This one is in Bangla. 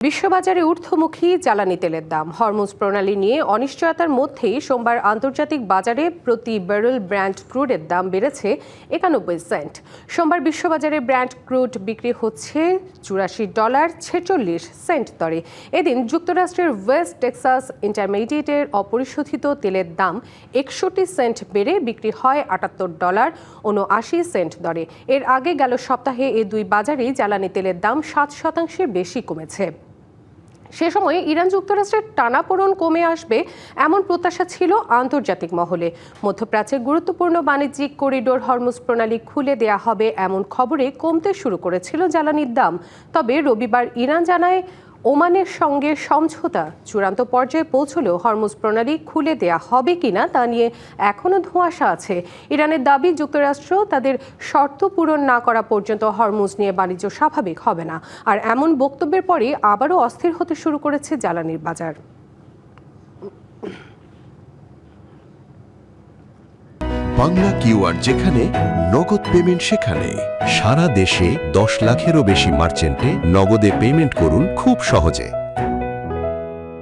বিশ্ববাজারে ঊর্ধ্বমুখী জ্বালানি তেলের দাম। হরমুজ প্রণালী নিয়ে অনিশ্চয়তার মধ্যেই সোমবার আন্তর্জাতিক বাজারে প্রতি ব্যারেল ব্র্যান্ড ক্রুডের দাম বেড়েছে 91 সেন্ট। সোমবার বিশ্ববাজারে ব্র্যান্ড ক্রুড বিক্রি হচ্ছে $84.46 দরে। এদিন যুক্তরাষ্ট্রের ওয়েস্ট টেক্সাস ইন্টারমিডিয়েটের অপরিশোধিত তেলের দাম 61 সেন্ট বেড়ে বিক্রি হয় $78.79 দরে। এর আগে গেল সপ্তাহে এই দুই বাজারেই জ্বালানি তেলের দাম 7% বেশি কমেছে। সে সময় ইরান যুক্তরাষ্ট্রের টানাপোড়েন কমে আসবে এমন প্রত্যাশা ছিল আন্তর্জাতিক মহলে। মধ্যপ্রাচ্যের গুরুত্বপূর্ণ বাণিজ্যিক করিডোর হরমুজ প্রণালী খুলে দেয়া হবে এমন খবরে কমতে শুরু করেছিল জ্বালানির দাম। তবে রবিবার ইরান জানায় ওমানের সঙ্গে সমঝোতা চূড়ান্ত পর্যায়ে পৌঁছলেও হরমুজ প্রণালী খুলে দেয়া হবে কিনা তা নিয়ে এখনও ধোঁয়াশা আছে। ইরানের দাবি, যুক্তরাষ্ট্র তাদের শর্ত পূরণ না করা পর্যন্ত হরমুজ নিয়ে বাণিজ্য স্বাভাবিক হবে না। আর এমন বক্তব্যের পরই আবারও অস্থির হতে শুরু করেছে জ্বালানির বাজার। বাংলা কিউআর যেখানে নগদ পেমেন্ট সেখানে। সারা দেশে 10 লাখেরও বেশি মার্চেন্টে নগদে পেমেন্ট করুন খুব সহজে।